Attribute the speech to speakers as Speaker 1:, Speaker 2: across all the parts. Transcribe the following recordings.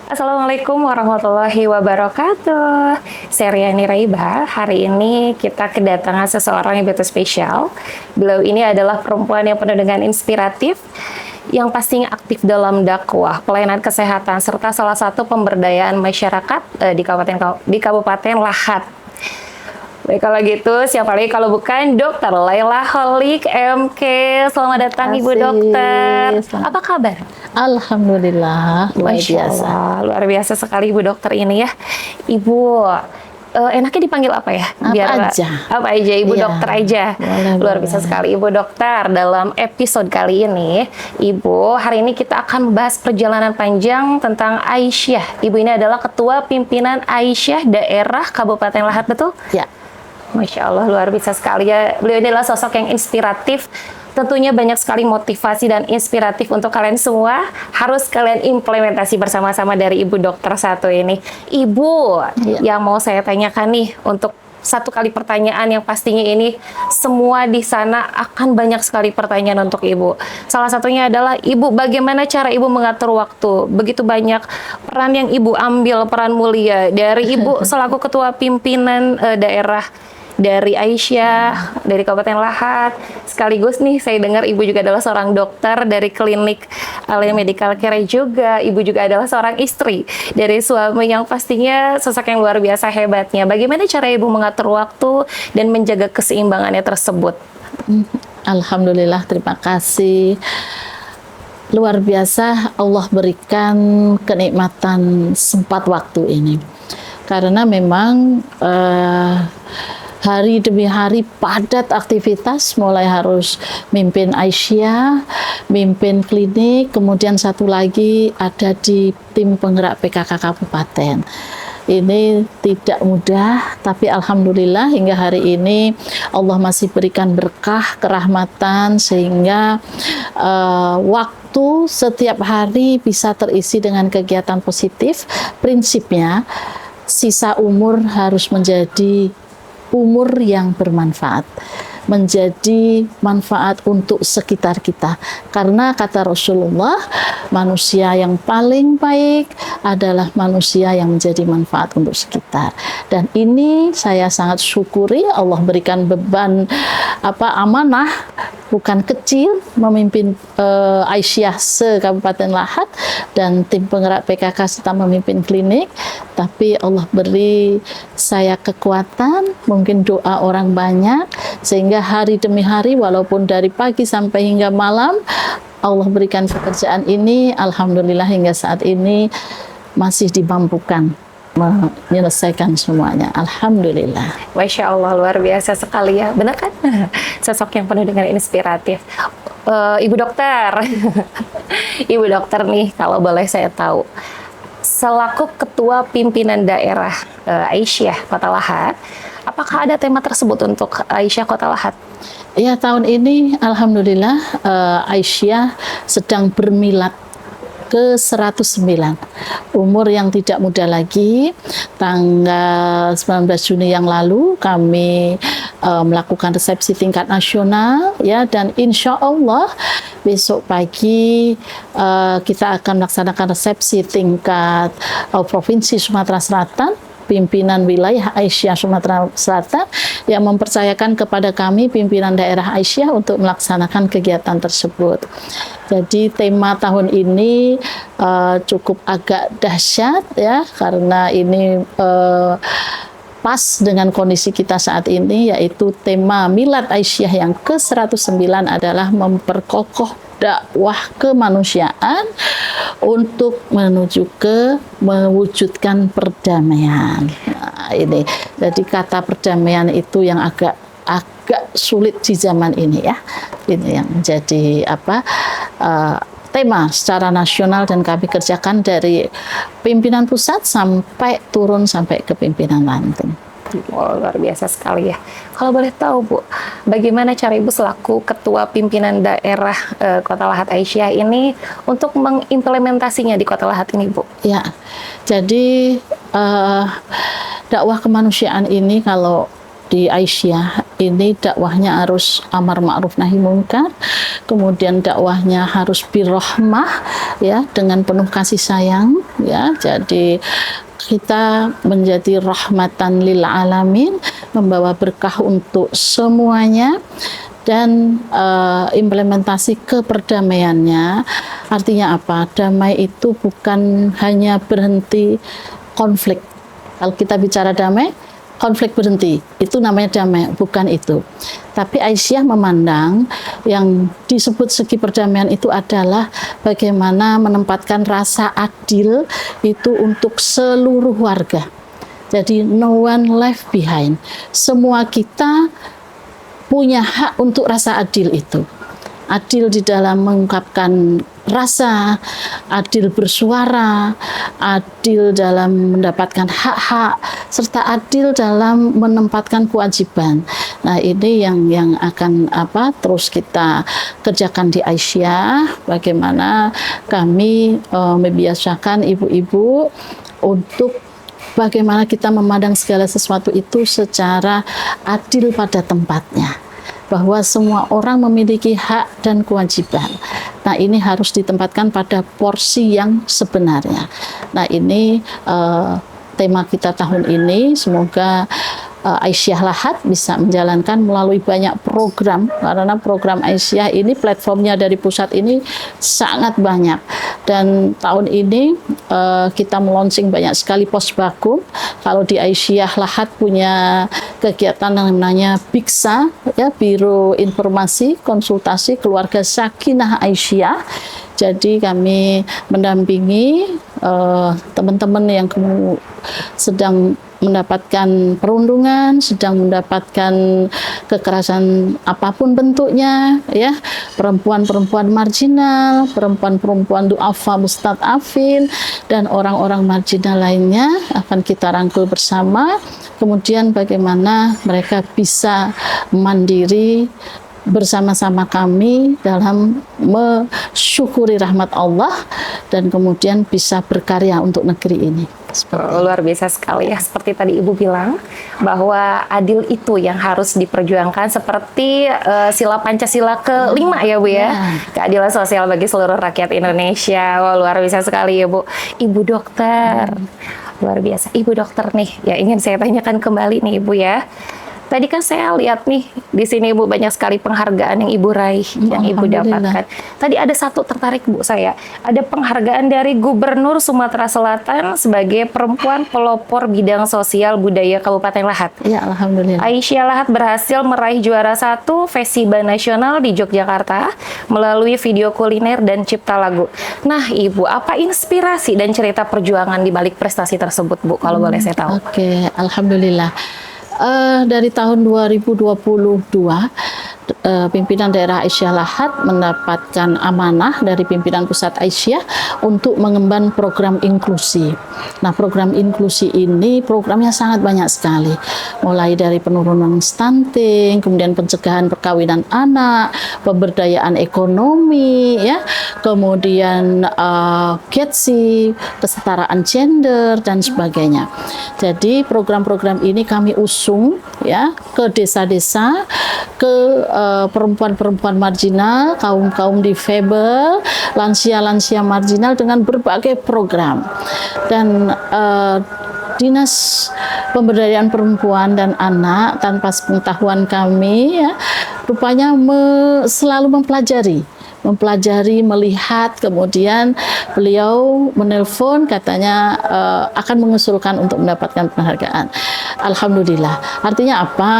Speaker 1: Assalamualaikum warahmatullahi wabarakatuh. Saya Riani Raiba. Hari ini kita kedatangan seseorang yang betul spesial. Beliau ini adalah perempuan yang penuh dengan inspiratif, yang pastinya aktif dalam dakwah, pelayanan kesehatan, serta salah satu pemberdayaan masyarakat di Kabupaten Lahat. Baik, kalau gitu, siapa lagi kalau bukan Dokter Laila Holik MK. Selamat datang Ibu Dokter. Apa kabar?
Speaker 2: Alhamdulillah, luar
Speaker 1: Masya
Speaker 2: biasa.
Speaker 1: Allah, luar biasa sekali Ibu Dokter ini ya. Ibu, enaknya dipanggil apa ya? Apa aja, Ibu
Speaker 2: Iya,
Speaker 1: Dokter aja. Luar biasa sekali Ibu Dokter. Dalam episode kali ini, Ibu, hari ini kita akan membahas perjalanan panjang tentang Aisyah. Ibu ini adalah Ketua Pimpinan Aisyah Daerah Kabupaten Lahat, betul?
Speaker 2: Ya,
Speaker 1: Masya Allah, luar biasa sekali ya. Beliau ini adalah sosok yang inspiratif. Tentunya banyak sekali motivasi dan inspiratif untuk kalian semua. Harus kalian implementasi bersama-sama dari Ibu Dokter satu ini. Ibu, yang mau saya tanyakan nih, untuk satu kali pertanyaan yang pastinya ini semua di sana akan banyak sekali pertanyaan untuk Ibu. Salah satunya adalah, Ibu, bagaimana cara Ibu mengatur waktu? Begitu banyak peran yang Ibu ambil, peran mulia dari Ibu selaku Ketua Pimpinan Daerah dari Aisyah, dari Kabupaten Lahat. Sekaligus nih, saya dengar Ibu juga adalah seorang dokter dari klinik Alia Medical Care juga. Ibu juga adalah seorang istri dari suami yang pastinya sosok yang luar biasa hebatnya. Bagaimana cara Ibu mengatur waktu dan menjaga keseimbangannya tersebut?
Speaker 2: Alhamdulillah, terima kasih. Luar biasa Allah berikan kenikmatan sempat waktu ini. Karena memang hari demi hari padat aktivitas, mulai harus mimpin Aisyah, mimpin klinik, kemudian satu lagi ada di tim penggerak PKK Kabupaten. Ini tidak mudah, tapi alhamdulillah hingga hari ini Allah masih berikan berkah, kerahmatan, sehingga waktu setiap hari bisa terisi dengan kegiatan positif. Prinsipnya, sisa umur harus menjadi umur yang bermanfaat, menjadi manfaat untuk sekitar kita. Karena kata Rasulullah, manusia yang paling baik adalah manusia yang menjadi manfaat untuk sekitar. Dan ini saya sangat syukuri Allah berikan beban amanah bukan kecil memimpin Aisyah se-Kabupaten Lahat dan tim penggerak PKK serta memimpin klinik. Tapi Allah beri saya kekuatan, mungkin doa orang banyak, sehingga hari demi hari walaupun dari pagi sampai hingga malam Allah berikan pekerjaan ini. Alhamdulillah hingga saat ini masih dimampukan menyelesaikan semuanya. Alhamdulillah.
Speaker 1: Masya Allah, luar biasa sekali ya. Benar kan? Sosok yang penuh dengan inspiratif. Ibu Dokter, Ibu Dokter nih, kalau boleh saya tahu, selaku Ketua Pimpinan Daerah Aisyah Kota Lahat, apakah ada tema tersebut untuk Aisyah Kota Lahat?
Speaker 2: Ya, tahun ini Alhamdulillah Aisyah sedang bermilad ke-109, umur yang tidak muda lagi. Tanggal 19 Juni yang lalu kami melakukan resepsi tingkat nasional ya, dan insya Allah besok pagi kita akan melaksanakan resepsi tingkat Provinsi Sumatera Selatan, pimpinan wilayah Aisyah Sumatera Selatan yang mempercayakan kepada kami pimpinan daerah Aisyah untuk melaksanakan kegiatan tersebut. Jadi tema tahun ini cukup agak dahsyat ya, karena ini pas dengan kondisi kita saat ini, yaitu tema Milad Aisyah yang ke-109 adalah memperkokoh dakwah kemanusiaan untuk menuju ke mewujudkan perdamaian. Nah, ini jadi kata perdamaian itu yang agak sulit di zaman ini ya. Ini yang menjadi tema secara nasional, dan kami kerjakan dari pimpinan pusat sampai turun sampai ke pimpinan lanting.
Speaker 1: Oh, luar biasa sekali ya. Kalau boleh tahu, Bu, bagaimana cara Ibu selaku Ketua Pimpinan Daerah Kota Lahat Aisyah ini untuk mengimplementasinya di Kota Lahat ini, Bu?
Speaker 2: Ya, jadi dakwah kemanusiaan ini kalau di Aisyah ini dakwahnya harus amar ma'ruf nahi munkar, kemudian dakwahnya harus birrahmah, ya, dengan penuh kasih sayang, ya. Jadi kita menjadi rahmatan lil alamin, membawa berkah untuk semuanya. Dan implementasi keperdamaiannya artinya apa? Damai itu bukan hanya berhenti konflik. Kalau kita bicara damai, konflik berhenti, itu namanya damai, bukan itu. Tapi Aisyah memandang yang disebut segi perdamaian itu adalah bagaimana menempatkan rasa adil itu untuk seluruh warga. Jadi no one left behind. Semua kita punya hak untuk rasa adil itu. Adil di dalam mengungkapkan rasa, adil bersuara, adil dalam mendapatkan hak-hak, serta adil dalam menempatkan kewajiban. Nah, ini yang akan terus kita kerjakan di Aisyah. Bagaimana kami membiasakan ibu-ibu untuk bagaimana kita memandang segala sesuatu itu secara adil pada tempatnya. Bahwa semua orang memiliki hak dan kewajiban. Nah, ini harus ditempatkan pada porsi yang sebenarnya. Nah, ini tema kita tahun ini. Semoga Aisyah Lahat bisa menjalankan melalui banyak program, karena program Aisyah ini platformnya dari pusat ini sangat banyak. Dan tahun ini kita meluncing banyak sekali posbakum. Kalau di Aisyah Lahat punya kegiatan yang namanya BIKSA, ya, Biro Informasi Konsultasi Keluarga Sakinah Aisyah. Jadi kami mendampingi teman-teman yang sedang mendapatkan perundungan, sedang mendapatkan kekerasan apapun bentuknya, ya, perempuan-perempuan marginal, perempuan-perempuan du'afa mustad'afin, dan orang-orang marginal lainnya akan kita rangkul bersama. Kemudian bagaimana mereka bisa mandiri bersama-sama kami dalam mensyukuri rahmat Allah dan kemudian bisa berkarya untuk negeri ini.
Speaker 1: Luar biasa sekali ya, seperti tadi Ibu bilang bahwa adil itu yang harus diperjuangkan seperti sila Pancasila kelima ya Bu ya. Keadilan sosial bagi seluruh rakyat Indonesia. Wah, luar biasa sekali ya Bu. Ibu dokter, luar biasa. Ibu dokter nih, ya ingin saya tanyakan kembali nih Ibu ya. Tadi kan saya lihat nih di sini Ibu banyak sekali penghargaan yang Ibu raih, yang Ibu dapatkan. Tadi ada satu tertarik Bu saya, ada penghargaan dari Gubernur Sumatera Selatan sebagai perempuan pelopor bidang sosial budaya Kabupaten Lahat.
Speaker 2: Ya, alhamdulillah.
Speaker 1: Aisyah Lahat berhasil meraih juara 1 Festival Nasional di Yogyakarta melalui video kuliner dan cipta lagu. Nah, Ibu, apa inspirasi dan cerita perjuangan di balik prestasi tersebut, Bu? Kalau boleh saya tahu.
Speaker 2: Oke, alhamdulillah. Dari tahun 2022 pimpinan daerah Aisyah Lahat mendapatkan amanah dari pimpinan pusat Aisyah untuk mengemban program inklusi. Nah, program inklusi ini programnya sangat banyak sekali, mulai dari penurunan stunting, kemudian pencegahan perkawinan anak, pemberdayaan ekonomi, ya, kemudian GETSI, kesetaraan gender dan sebagainya. Jadi program-program ini kami usung, ya, ke desa-desa, ke perempuan-perempuan marginal, kaum-kaum difabel, lansia-lansia marginal dengan berbagai program. Dan Dinas Pemberdayaan Perempuan dan Anak tanpa sepengetahuan kami, ya, rupanya selalu mempelajari, melihat, kemudian beliau menelpon katanya akan mengusulkan untuk mendapatkan penghargaan. Alhamdulillah. Artinya apa?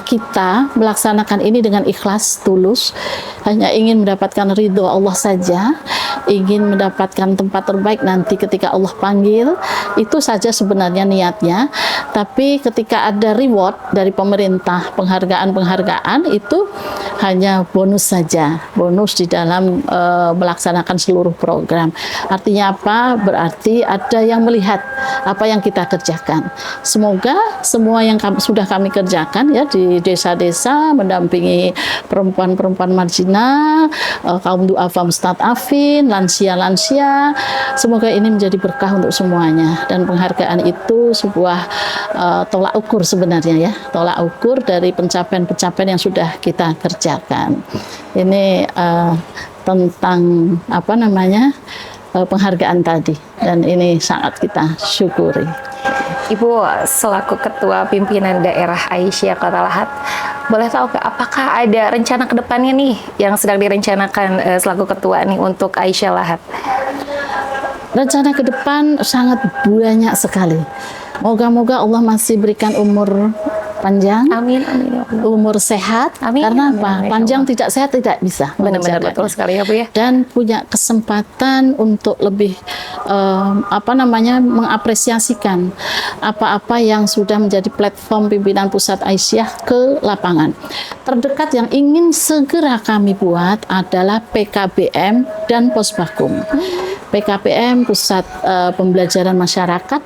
Speaker 2: Kita melaksanakan ini dengan ikhlas, tulus, hanya ingin mendapatkan ridho Allah saja, ingin mendapatkan tempat terbaik nanti ketika Allah panggil, itu saja sebenarnya niatnya. Tapi ketika ada reward dari pemerintah, penghargaan-penghargaan itu hanya bonus saja, bonus di dalam melaksanakan seluruh program. Artinya apa? Berarti ada yang melihat apa yang kita kerjakan. Semoga semua yang sudah kami kerjakan, ya, di desa-desa mendampingi perempuan-perempuan marginal, kaum du'afa mustad'afin, lansia-lansia. Semoga ini menjadi berkah untuk semuanya, dan penghargaan itu sebuah tolak ukur sebenarnya ya, tolak ukur dari pencapaian-pencapaian yang sudah kita kerjakan. Ini tentang apa namanya penghargaan tadi, dan ini sangat kita syukuri.
Speaker 1: Ibu selaku Ketua Pimpinan Daerah Aisyah Kota Lahat, boleh tahu apakah ada rencana ke depannya nih yang sedang direncanakan selaku Ketua nih untuk Aisyah Lahat?
Speaker 2: Rencana ke depan sangat banyak sekali. Moga-moga Allah masih berikan umur panjang,
Speaker 1: Amin, amin ya Allah.
Speaker 2: umur sehat.
Speaker 1: Amin,
Speaker 2: Karena
Speaker 1: amin,
Speaker 2: apa?
Speaker 1: amin, ya
Speaker 2: Panjang
Speaker 1: Allah.
Speaker 2: tidak sehat tidak bisa.
Speaker 1: Benar-benar
Speaker 2: mengerjakannya.
Speaker 1: betul sekali ya Bu ya.
Speaker 2: Dan punya kesempatan untuk lebih mengapresiasikan apa-apa yang sudah menjadi platform pimpinan pusat Aisyah ke lapangan. Terdekat yang ingin segera kami buat adalah PKBM dan Posbakum. PKBM Pusat Pembelajaran Masyarakat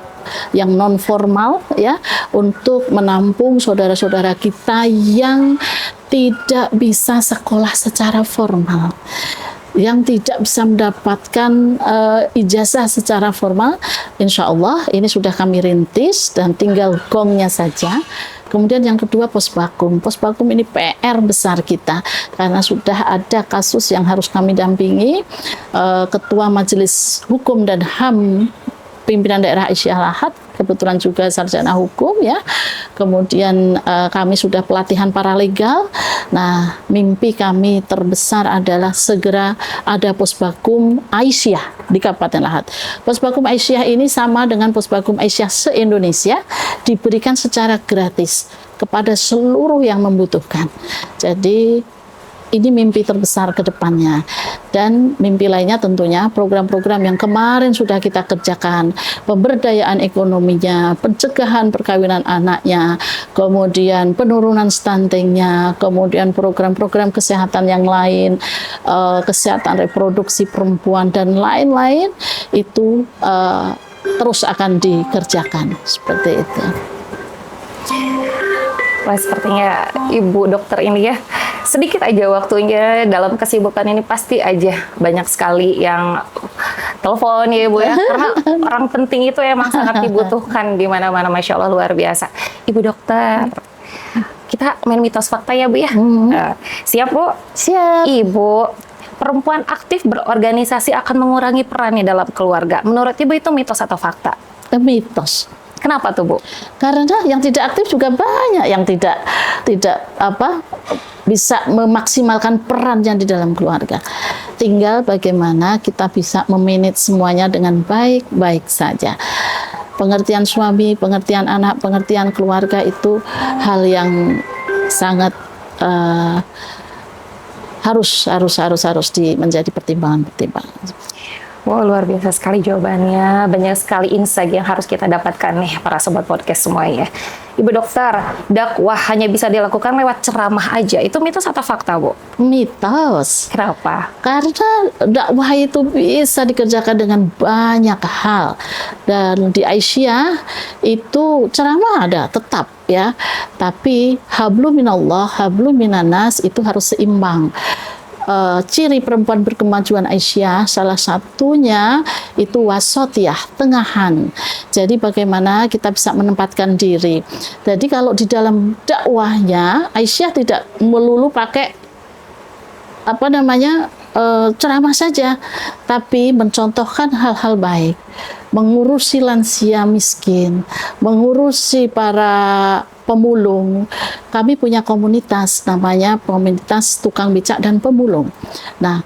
Speaker 2: yang non formal ya, untuk menampung saudara-saudara kita yang tidak bisa sekolah secara formal, yang tidak bisa mendapatkan ijazah secara formal. Insya Allah ini sudah kami rintis dan tinggal gongnya saja. Kemudian yang kedua Posbakum. Posbakum ini PR besar kita karena sudah ada kasus yang harus kami dampingi. Ketua Majelis Hukum dan HAM Pimpinan Daerah Aisyah Lahat, kebetulan juga sarjana hukum ya. Kemudian kami sudah pelatihan paralegal. Nah, mimpi kami terbesar adalah segera ada Posbakum Aisyah di Kabupaten Lahat. Posbakum Aisyah ini sama dengan Posbakum Aisyah se-Indonesia, diberikan secara gratis kepada seluruh yang membutuhkan. Jadi ini mimpi terbesar ke depannya. Dan mimpi lainnya tentunya program-program yang kemarin sudah kita kerjakan, pemberdayaan ekonominya, pencegahan perkawinan anaknya, kemudian penurunan stuntingnya, kemudian program-program kesehatan yang lain, kesehatan reproduksi perempuan dan lain-lain, itu terus akan dikerjakan seperti itu.
Speaker 1: Wah, sepertinya Ibu dokter ini ya, sedikit aja waktunya dalam kesibukan ini pasti aja banyak sekali yang telepon ya Ibu ya, karena orang penting itu emang sangat dibutuhkan di mana-mana. Masya Allah, luar biasa. Ibu dokter, kita main mitos fakta ya Bu ya. Siap Bu?
Speaker 2: Siap.
Speaker 1: Ibu, perempuan aktif berorganisasi akan mengurangi perannya dalam keluarga. Menurut Ibu itu mitos atau fakta?
Speaker 2: Mitos.
Speaker 1: Kenapa tuh Bu?
Speaker 2: Karena yang tidak aktif juga banyak yang tidak bisa memaksimalkan perannya di dalam keluarga. Tinggal bagaimana kita bisa memanage semuanya dengan baik-baik saja. Pengertian suami, pengertian anak, pengertian keluarga itu hal yang sangat harus menjadi pertimbangan-pertimbangan.
Speaker 1: Wow, luar biasa sekali jawabannya. Banyak sekali insight yang harus kita dapatkan nih para sobat podcast semuanya. Ibu dokter, dakwah hanya bisa dilakukan lewat ceramah aja. Itu mitos atau fakta, Bu?
Speaker 2: Mitos.
Speaker 1: Kenapa?
Speaker 2: Karena dakwah itu bisa dikerjakan dengan banyak hal. Dan di Aisyah itu ceramah ada tetap ya. Tapi hablum minallah, hablum minanas itu harus seimbang. Ciri perempuan berkemajuan Aisyah salah satunya itu wasotiyah, tengahan. Jadi bagaimana kita bisa menempatkan diri. Jadi kalau di dalam dakwahnya Aisyah tidak melulu pakai ceramah saja, tapi mencontohkan hal-hal baik, mengurusi lansia miskin, mengurusi para pemulung. Kami punya komunitas namanya komunitas tukang becak dan pemulung. Nah,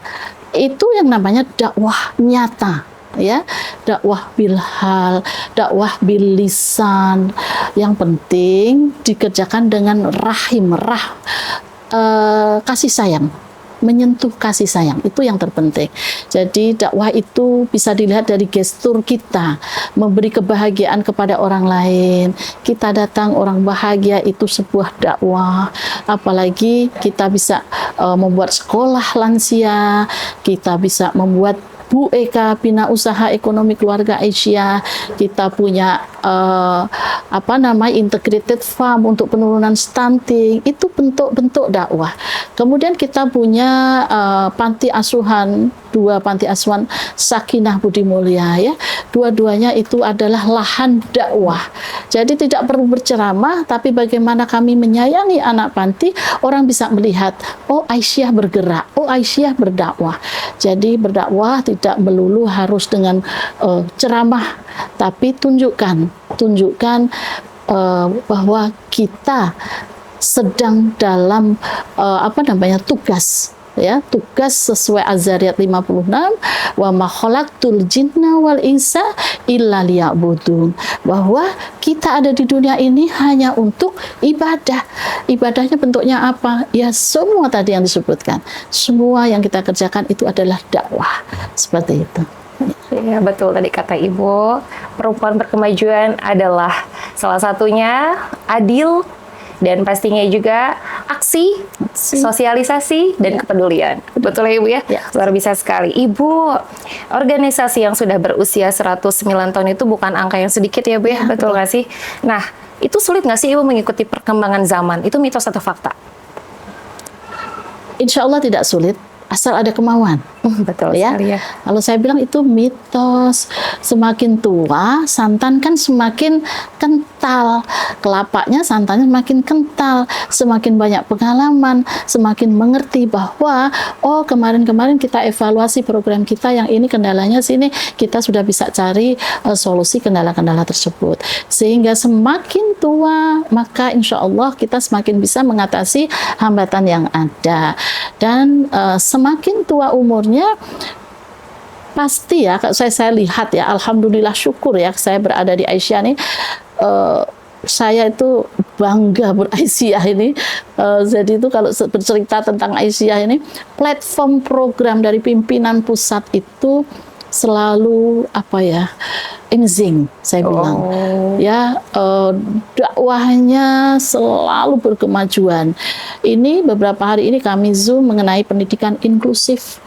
Speaker 2: itu yang namanya dakwah nyata ya, dakwah bilhal, dakwah bil lisan. Yang penting dikerjakan dengan kasih sayang, menyentuh kasih sayang, itu yang terpenting. Jadi dakwah itu bisa dilihat dari gestur kita, memberi kebahagiaan kepada orang lain. Kita datang orang bahagia, itu sebuah dakwah. Apalagi kita bisa membuat sekolah lansia, kita bisa membuat Bu Eka Bina Usaha Ekonomi Keluarga Aisyah, kita punya integrated farm untuk penurunan stunting, itu bentuk-bentuk dakwah. Kemudian kita punya panti asuhan, 2 panti asuhan Sakinah Budi Mulia ya. Dua-duanya itu adalah lahan dakwah. Jadi tidak perlu berceramah, tapi bagaimana kami menyayangi anak panti, orang bisa melihat, oh Aisyah bergerak, oh Aisyah berdakwah. Jadi berdakwah tidak melulu harus dengan ceramah, tapi tunjukkan bahwa kita sedang dalam tugas sesuai Az-Zariyat 56, wa ma khalaqtul jinna wal insa illa liya'budun, bahwa kita ada di dunia ini hanya untuk ibadah. Ibadahnya bentuknya apa? Ya semua tadi yang disebutkan, semua yang kita kerjakan itu adalah dakwah, seperti itu.
Speaker 1: Ya, betul tadi kata Ibu, perempuan berkemajuan adalah salah satunya adil, dan pastinya juga aksi, sosialisasi, dan kepedulian. Betul ya Ibu ya?
Speaker 2: Ya.
Speaker 1: Luar biasa sekali. Ibu, organisasi yang sudah berusia 109 tahun itu bukan angka yang sedikit ya Bu ya? Betul nggak sih? Nah, itu sulit nggak sih Ibu mengikuti perkembangan zaman? Itu mitos atau fakta?
Speaker 2: Insya Allah tidak sulit, asal ada kemauan.
Speaker 1: Betul
Speaker 2: Ya.
Speaker 1: sekali ya.
Speaker 2: Kalau saya bilang itu mitos. Semakin tua, santan kan semakin kental. Kelapanya, santannya semakin kental. Semakin banyak pengalaman, semakin mengerti bahwa oh kemarin-kemarin kita evaluasi program kita yang ini kendalanya sini, kita sudah bisa cari solusi kendala-kendala tersebut. Sehingga semakin tua, maka insya Allah kita semakin bisa mengatasi hambatan yang ada. Dan semakin tua umurnya, pasti ya, saya lihat ya, alhamdulillah syukur ya, saya berada di Aisyah nih, saya itu bangga berAisyah ini. Jadi itu kalau bercerita tentang Aisyah ini, platform program dari pimpinan pusat itu selalu amazing, saya bilang. Ya, dakwahnya selalu berkemajuan. Ini beberapa hari ini kami Zoom mengenai pendidikan inklusif.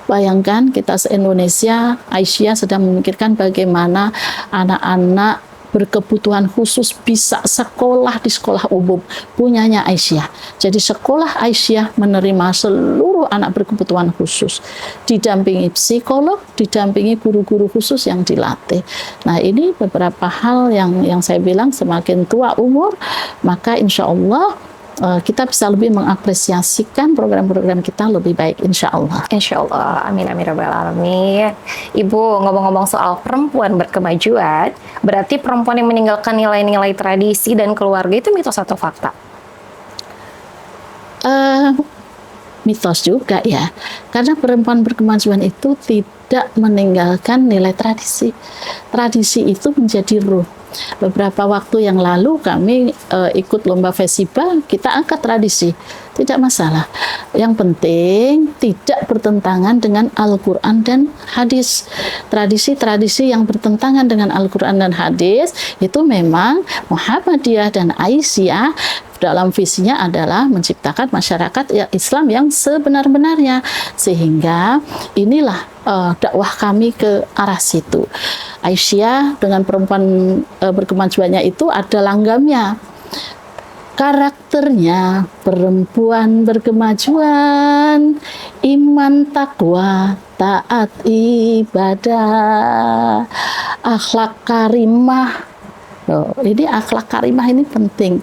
Speaker 2: Bayangkan kita se-Indonesia, Aisyah sedang memikirkan bagaimana anak-anak berkebutuhan khusus bisa sekolah di sekolah umum punyanya Aisyah. Jadi sekolah Aisyah menerima seluruh anak berkebutuhan khusus, didampingi psikolog, didampingi guru-guru khusus yang dilatih. Nah, ini beberapa hal yang saya bilang, semakin tua umur, maka insya Allah kita bisa lebih mengapresiasikan program-program kita lebih baik, insya Allah.
Speaker 1: Insya Allah, amin amin rabbal alamin. Ibu, ngomong-ngomong soal perempuan berkemajuan, berarti perempuan yang meninggalkan nilai-nilai tradisi dan keluarga itu mitos atau fakta?
Speaker 2: Mitos juga ya, karena perempuan berkemajuan itu tidak meninggalkan nilai tradisi. Tradisi itu menjadi ruh. Beberapa waktu yang lalu kami ikut lomba festival, kita angkat tradisi, tidak masalah. Yang penting tidak bertentangan dengan Al-Quran dan hadis. Tradisi-tradisi yang bertentangan dengan Al-Quran dan hadis itu memang Muhammadiyah dan Aisyah dalam visinya adalah menciptakan masyarakat Islam yang sebenar-benarnya, sehingga inilah dakwah kami ke arah situ. Aisyah dengan perempuan berkemajuannya itu ada langgamnya, karakternya perempuan berkemajuan, iman, takwa, taat ibadah, akhlak karimah. Ini akhlak karimah ini penting.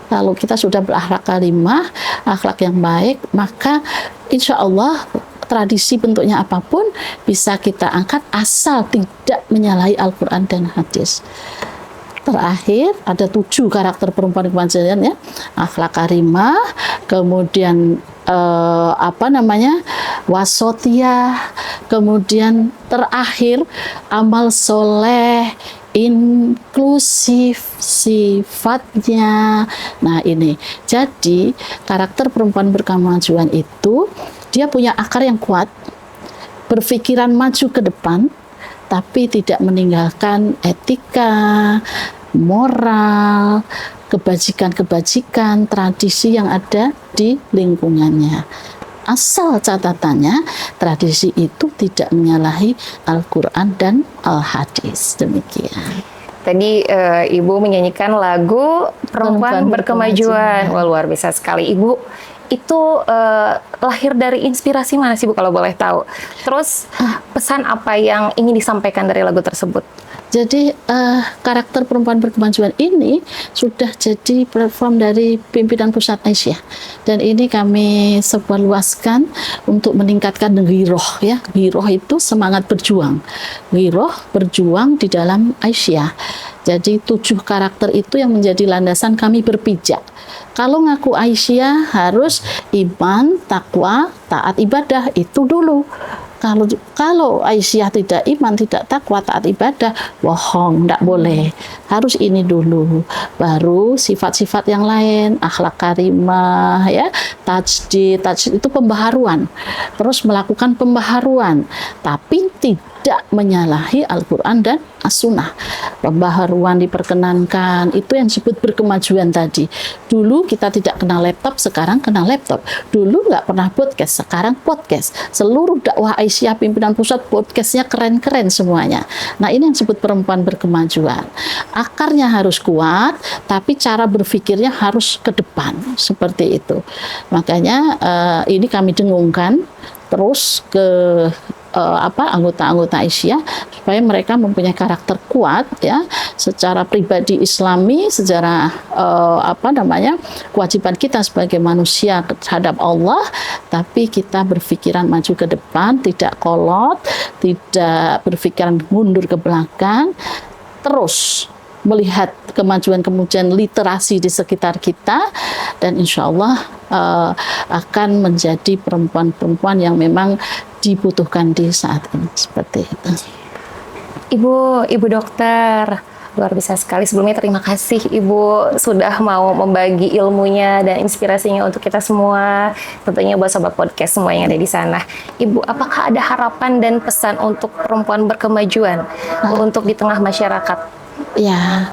Speaker 2: Kalau kita sudah berakhlak karimah, akhlak yang baik, maka insya Allah tradisi bentuknya apapun bisa kita angkat asal tidak menyalahi Al-Quran dan hadis. Terakhir ada 7 karakter perempuan kemajuan ya, akhlak karimah, kemudian wasotiyah, kemudian terakhir amal soleh, inklusif sifatnya. Nah ini, jadi karakter perempuan berkemajuan itu dia punya akar yang kuat, berpikiran maju ke depan, tapi tidak meninggalkan etika, moral, kebajikan-kebajikan, tradisi yang ada di lingkungannya. asal catatannya tradisi itu tidak menyalahi Al-Quran dan Al-Hadis. Demikian.
Speaker 1: Tadi Ibu menyanyikan lagu Perempuan Berkemajuan. Wah, luar biasa sekali. Ibu, itu lahir dari inspirasi mana sih Bu kalau boleh tahu? Terus pesan apa yang ingin disampaikan dari lagu tersebut?
Speaker 2: Jadi karakter Perempuan Berkemajuan ini sudah jadi platform dari pimpinan pusat Aisyah, dan ini kami sebarluaskan untuk meningkatkan ghiroh, ya. Ghiroh itu semangat berjuang, ghiroh berjuang di dalam Aisyah. Jadi 7 karakter itu yang menjadi landasan kami berpijak. Kalau ngaku Aisyah harus iman, takwa, taat ibadah, itu dulu. Kalau Aisyah tidak iman, tidak takwa, taat ibadah, bohong, tidak boleh. Harus ini dulu. Baru sifat-sifat yang lain, akhlak karimah, ya, tajdid itu pembaharuan. Terus melakukan pembaharuan, tapi tidak menyalahi Al-Quran dan As-Sunnah. Pembaharuan diperkenankan, itu yang disebut berkemajuan tadi. Dulu kita tidak kenal laptop, sekarang kenal laptop. Dulu nggak pernah podcast, sekarang podcast. Seluruh dakwah Aisyah pimpinan pusat podcastnya keren-keren semuanya. Nah, ini yang disebut perempuan berkemajuan. Akarnya harus kuat, tapi cara berpikirnya harus ke depan, seperti itu. Makanya ini kami dengungkan terus ke anggota-anggota Aisyah supaya mereka mempunyai karakter kuat, ya, secara pribadi Islami, secara kewajiban kita sebagai manusia terhadap Allah, tapi kita berpikiran maju ke depan, tidak kolot, tidak berpikiran mundur ke belakang, terus melihat kemajuan-kemajuan literasi di sekitar kita, dan insya Allah akan menjadi perempuan-perempuan yang memang dibutuhkan di saat ini, seperti itu.
Speaker 1: Ibu dokter, luar biasa sekali. Sebelumnya terima kasih Ibu sudah mau membagi ilmunya dan inspirasinya untuk kita semua, tentunya buat sobat podcast semua yang ada di sana. Ibu, apakah ada harapan dan pesan untuk perempuan berkemajuan untuk di tengah masyarakat?
Speaker 2: Ya,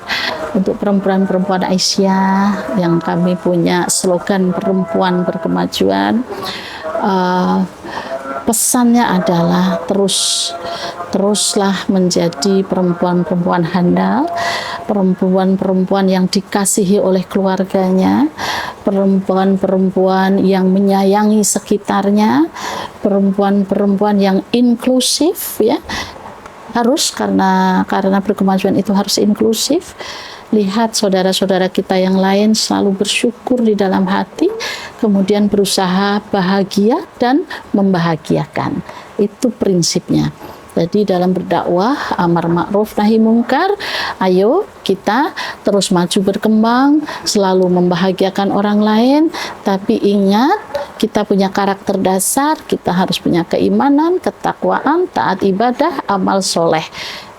Speaker 2: untuk perempuan-perempuan Aisyah yang kami punya slogan perempuan berkemajuan, pesannya adalah teruslah menjadi perempuan-perempuan handal, perempuan-perempuan yang dikasihi oleh keluarganya, perempuan-perempuan yang menyayangi sekitarnya, perempuan-perempuan yang inklusif, ya. Harus, karena berkemajuan itu harus inklusif. Lihat saudara-saudara kita yang lain selalu bersyukur di dalam hati, kemudian berusaha bahagia dan membahagiakan. Itu prinsipnya. Jadi dalam berdakwah, amar ma'ruf nahi mungkar, ayo kita terus maju berkembang, selalu membahagiakan orang lain, tapi ingat kita punya karakter dasar, kita harus punya keimanan, ketakwaan, taat ibadah, amal soleh.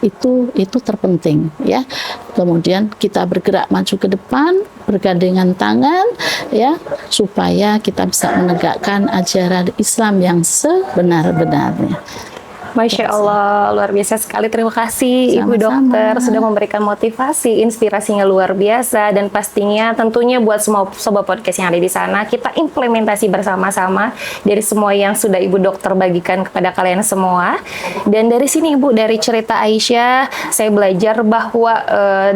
Speaker 2: Itu terpenting, ya. Kemudian kita bergerak maju ke depan, bergandengan tangan, ya, supaya kita bisa menegakkan ajaran Islam yang sebenar-benarnya.
Speaker 1: Masya Allah, luar biasa sekali. Terima kasih Ibu Dokter sudah memberikan motivasi, inspirasinya luar biasa, dan pastinya tentunya buat semua sobat podcast yang ada di sana, kita implementasi bersama-sama dari semua yang sudah Ibu Dokter bagikan kepada kalian semua. Dan dari sini Ibu, dari cerita Aisyah, saya belajar bahwa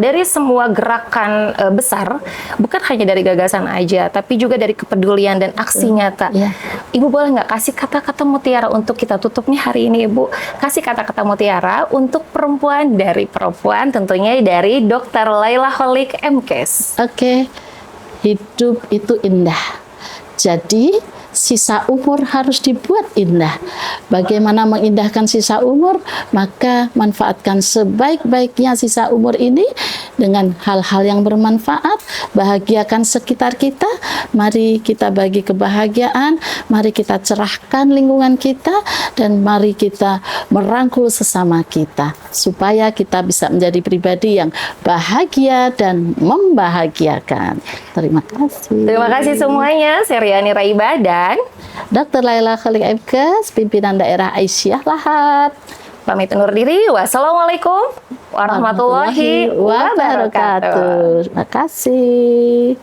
Speaker 1: dari semua gerakan besar, bukan hanya dari gagasan aja, tapi juga dari kepedulian dan aksi nyata. Ibu boleh nggak kasih kata-kata mutiara untuk kita tutup nih hari ini, Ibu? Kasih kata-kata mutiara untuk perempuan dari perempuan, tentunya dari Dr. Laila Holik MKes.
Speaker 2: Oke, hidup itu indah. Jadi sisa umur harus dibuat indah. Bagaimana mengindahkan sisa umur? Maka manfaatkan sebaik-baiknya sisa umur ini dengan hal-hal yang bermanfaat. Bahagiakan sekitar kita. Mari kita bagi kebahagiaan. Mari kita cerahkan lingkungan kita. Dan mari kita merangkul sesama kita. Supaya kita bisa menjadi pribadi yang bahagia dan membahagiakan. Terima kasih.
Speaker 1: Terima kasih semuanya. Saya Riani Raiba dan
Speaker 2: Dr. Laila Holik MKes, pimpinan daerah Aisyah Lahat.
Speaker 1: Pamit undur diri. Wassalamualaikum warahmatullahi wabarakatuh.
Speaker 2: Terima kasih.